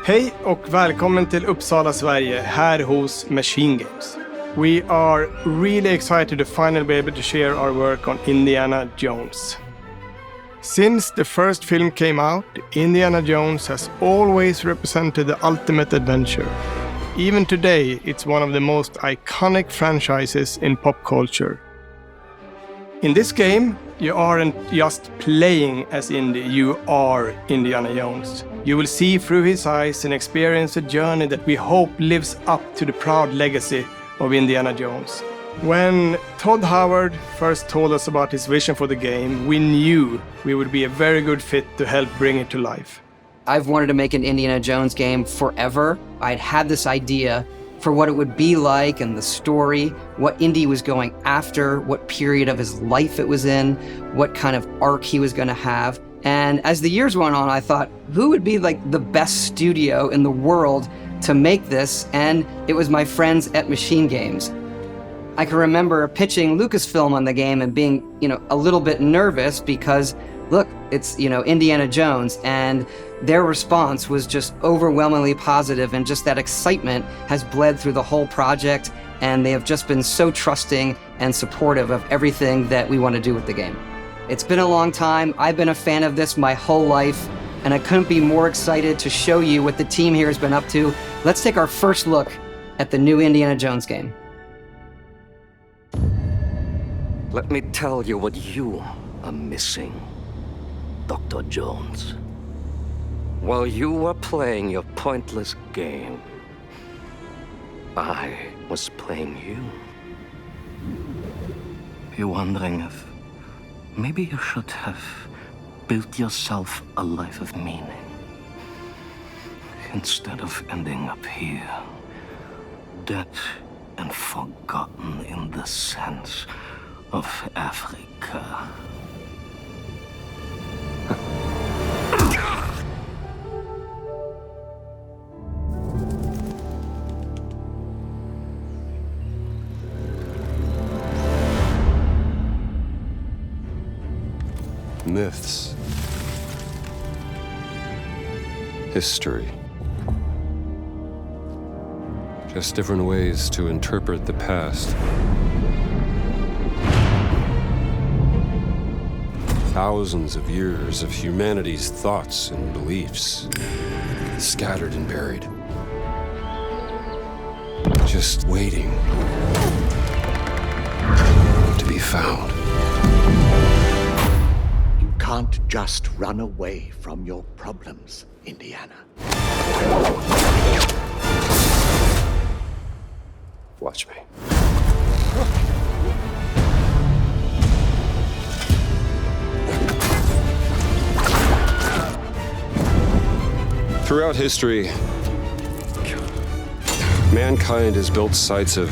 Hej och välkommen till Uppsala, Sverige, här hos MachineGames. We are really excited to finally be able to share our work on Indiana Jones. Since the first film came out, Indiana Jones has always represented the ultimate adventure. Even today, it's one of the most iconic franchises in pop culture. In this game, you aren't just playing as Indy, you are Indiana Jones. You will see through his eyes and experience a journey that we hope lives up to the proud legacy of Indiana Jones. When Todd Howard first told us about his vision for the game, we knew we would be a very good fit to help bring it to life. I've wanted to make an Indiana Jones game forever. I'd had this idea for what it would be like and the story, what Indy was going after, what period of his life it was in, what kind of arc he was going to have. And as the years went on, I thought, who would be like the best studio in the world to make this? And it was my friends at MachineGames. I can remember pitching Lucasfilm on the game and being, a little bit nervous because, look, it's, Indiana Jones, and their response was just overwhelmingly positive, and just that excitement has bled through the whole project, and they have just been so trusting and supportive of everything that we want to do with the game. It's been a long time. I've been a fan of this my whole life, and I couldn't be more excited to show you what the team here has been up to. Let's take our first look at the new Indiana Jones game. Let me tell you what you are missing, Dr. Jones. While you were playing your pointless game, I was playing you. You're wondering if maybe you should have built yourself a life of meaning instead of ending up here, dead and forgotten in the sense of Africa. Myths, history, just different ways to interpret the past. Thousands of years of humanity's thoughts and beliefs, scattered and buried, just waiting to be found. Can't just run away from your problems, Indiana. Watch me. Throughout history, mankind has built sites of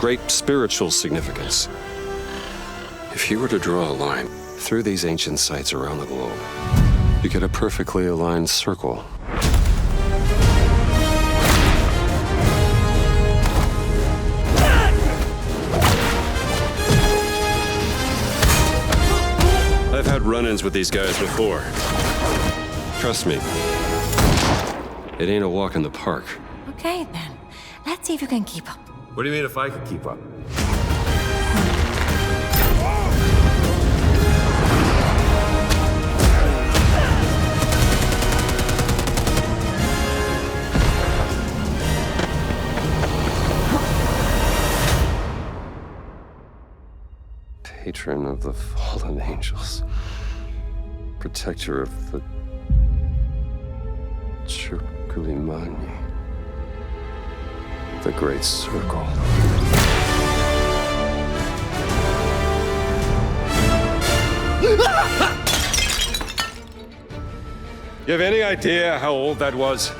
great spiritual significance. If you were to draw a line through these ancient sites around the globe, you get a perfectly aligned circle. I've had run-ins with these guys before. Trust me, it ain't a walk in the park. Okay, then. Let's see if you can keep up. What do you mean if I could keep up? Patron of the fallen angels, protector of the Chukulimani, the Great Circle. You have any idea how old that was?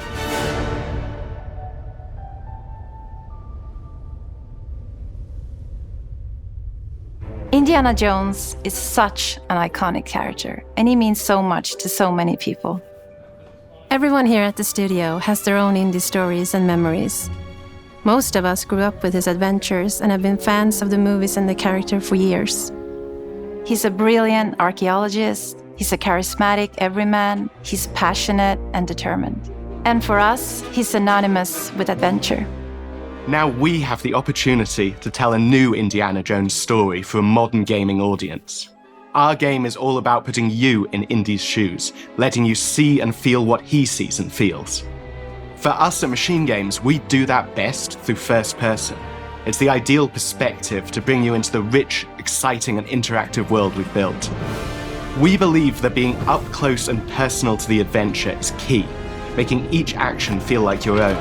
Indiana Jones is such an iconic character, and he means so much to so many people. Everyone here at the studio has their own indie stories and memories. Most of us grew up with his adventures and have been fans of the movies and the character for years. He's a brilliant archaeologist, he's a charismatic everyman, he's passionate and determined. And for us, he's synonymous with adventure. Now we have the opportunity to tell a new Indiana Jones story for a modern gaming audience. Our game is all about putting you in Indy's shoes, letting you see and feel what he sees and feels. For us at MachineGames, we do that best through first person. It's the ideal perspective to bring you into the rich, exciting and interactive world we've built. We believe that being up close and personal to the adventure is key, making each action feel like your own.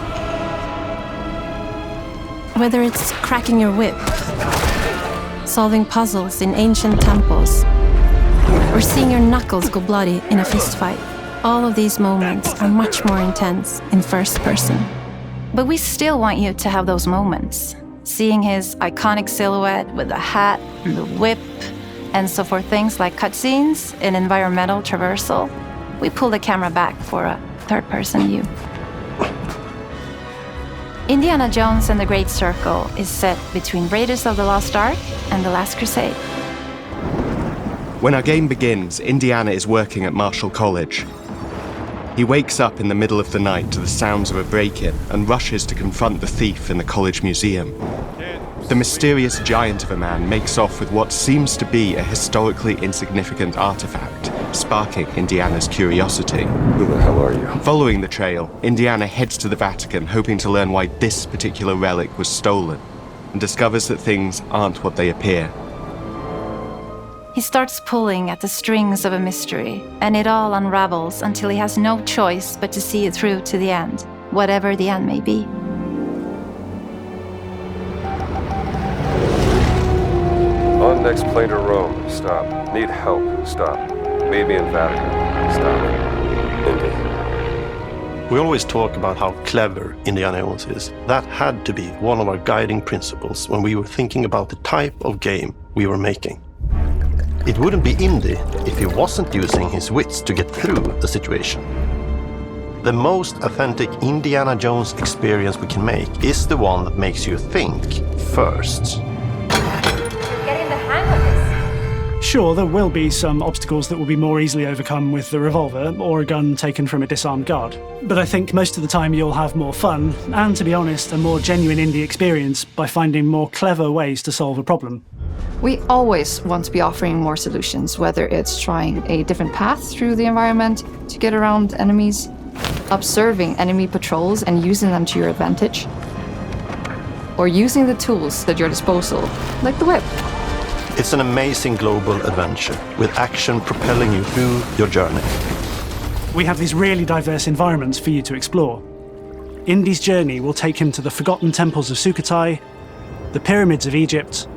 Whether it's cracking your whip, solving puzzles in ancient temples, or seeing your knuckles go bloody in a fistfight, all of these moments are much more intense in first person. But we still want you to have those moments. Seeing his iconic silhouette with the hat and the whip, and so for things like cutscenes and environmental traversal, we pull the camera back for a third-person view. Indiana Jones and the Great Circle is set between Raiders of the Lost Ark and The Last Crusade. When our game begins, Indiana is working at Marshall College. He wakes up in the middle of the night to the sounds of a break-in and rushes to confront the thief in the college museum. The mysterious giant of a man makes off with what seems to be a historically insignificant artifact, sparking Indiana's curiosity. Who the hell are you? Following the trail, Indiana heads to the Vatican, hoping to learn why this particular relic was stolen, and discovers that things aren't what they appear. He starts pulling at the strings of a mystery, and it all unravels until he has no choice but to see it through to the end, whatever the end may be. On next plane to Rome. Stop. Need help. Stop. Maybe in Vatican. Stop. Indy. We always talk about how clever Indiana Jones is. That had to be one of our guiding principles when we were thinking about the type of game we were making. It wouldn't be Indy if he wasn't using his wits to get through the situation. The most authentic Indiana Jones experience we can make is the one that makes you think first. Getting the hang of this. Sure, there will be some obstacles that will be more easily overcome with the revolver or a gun taken from a disarmed guard. But I think most of the time you'll have more fun, and to be honest, a more genuine indie experience by finding more clever ways to solve a problem. We always want to be offering more solutions, whether it's trying a different path through the environment to get around enemies, observing enemy patrols and using them to your advantage, or using the tools at your disposal, like the whip. It's an amazing global adventure with action propelling you through your journey. We have these really diverse environments for you to explore. Indy's journey will take him to the forgotten temples of Sukhothai, the pyramids of Egypt,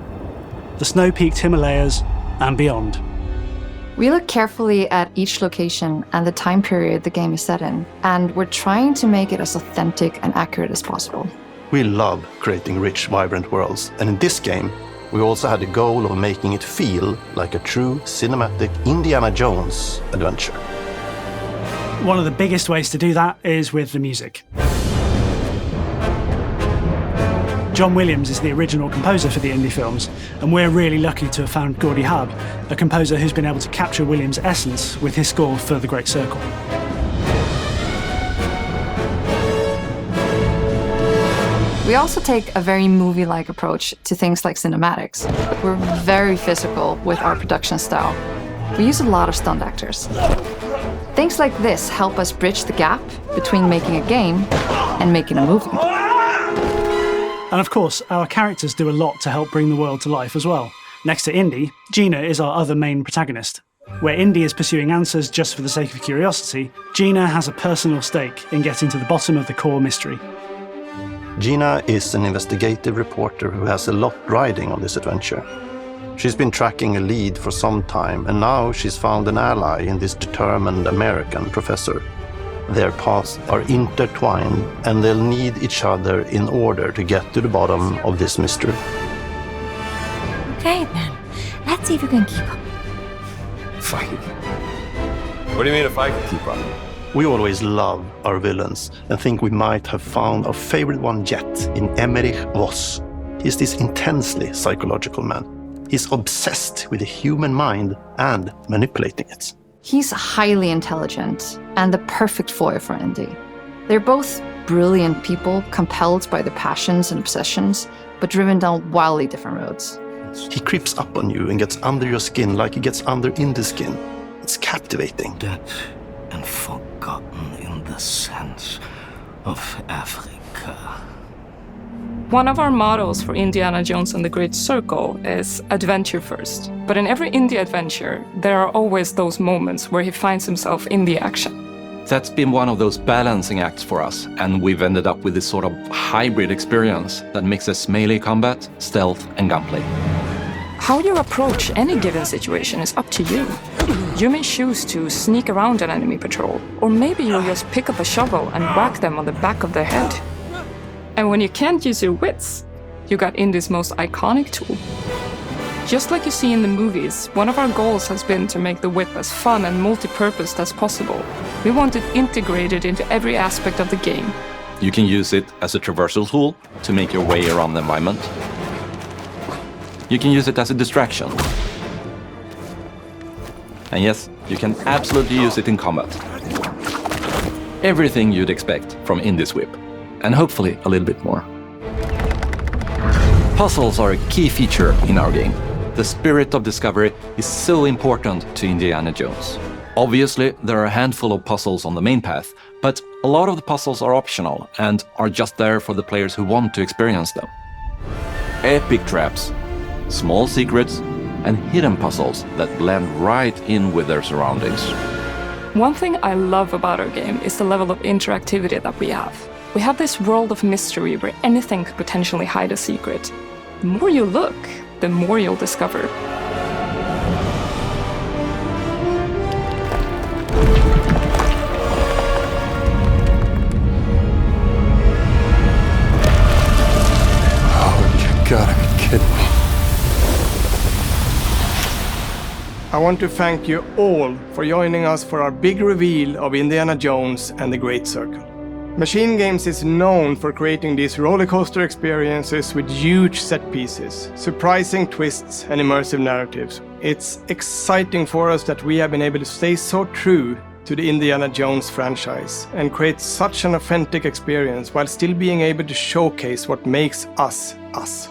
the snow-peaked Himalayas, and beyond. We look carefully at each location and the time period the game is set in, and we're trying to make it as authentic and accurate as possible. We love creating rich, vibrant worlds, and in this game, we also had the goal of making it feel like a true cinematic Indiana Jones adventure. One of the biggest ways to do that is with the music. John Williams is the original composer for the Indy films, and we're really lucky to have found Gordy Hub, a composer who's been able to capture Williams' essence with his score for The Great Circle. We also take a very movie-like approach to things like cinematics. We're very physical with our production style. We use a lot of stunt actors. Things like this help us bridge the gap between making a game and making a movie. And of course, our characters do a lot to help bring the world to life as well. Next to Indy, Gina is our other main protagonist. Where Indy is pursuing answers just for the sake of curiosity, Gina has a personal stake in getting to the bottom of the core mystery. Gina is an investigative reporter who has a lot riding on this adventure. She's been tracking a lead for some time, and now she's found an ally in this determined American professor. Their paths are intertwined, and they'll need each other in order to get to the bottom of this mystery. Okay, then. Let's see if you can keep up. Fight. What do you mean if I can keep up? We always love our villains and think we might have found our favorite one yet in Emmerich Voss. He's this intensely psychological man. He's obsessed with the human mind and manipulating it. He's highly intelligent and the perfect foil for Indy. They're both brilliant people, compelled by their passions and obsessions, but driven down wildly different roads. He creeps up on you and gets under your skin like he gets under Indy's skin. It's captivating. Dead and forgotten in the sense of Africa. One of our mottos for Indiana Jones and the Great Circle is adventure first. But in every indie adventure, there are always those moments where he finds himself in the action. That's been one of those balancing acts for us, and we've ended up with this sort of hybrid experience that mixes melee combat, stealth, and gunplay. How you approach any given situation is up to you. You may choose to sneak around an enemy patrol, or maybe you'll just pick up a shovel and whack them on the back of their head. And when you can't use your wits, you got Indy's most iconic tool. Just like you see in the movies, one of our goals has been to make the whip as fun and multi-purposed as possible. We want it integrated into every aspect of the game. You can use it as a traversal tool to make your way around the environment. You can use it as a distraction. And yes, you can absolutely use it in combat. Everything you'd expect from Indy's whip, and hopefully a little bit more. Puzzles are a key feature in our game. The spirit of discovery is so important to Indiana Jones. Obviously, there are a handful of puzzles on the main path, but a lot of the puzzles are optional and are just there for the players who want to experience them. Epic traps, small secrets, and hidden puzzles that blend right in with their surroundings. One thing I love about our game is the level of interactivity that we have. We have this world of mystery where anything could potentially hide a secret. The more you look, the more you'll discover. Oh, you gotta be kidding me. I want to thank you all for joining us for our big reveal of Indiana Jones and the Great Circle. MachineGames is known for creating these rollercoaster experiences with huge set pieces, surprising twists, and immersive narratives. It's exciting for us that we have been able to stay so true to the Indiana Jones franchise and create such an authentic experience while still being able to showcase what makes us us.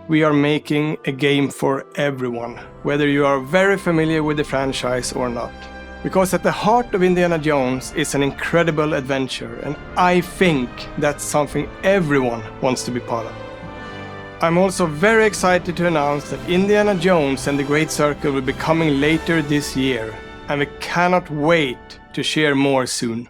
We are making a game for everyone, whether you are very familiar with the franchise or not. Because at the heart of Indiana Jones is an incredible adventure, and I think that's something everyone wants to be part of. I'm also very excited to announce that Indiana Jones and the Great Circle will be coming later this year, and we cannot wait to share more soon.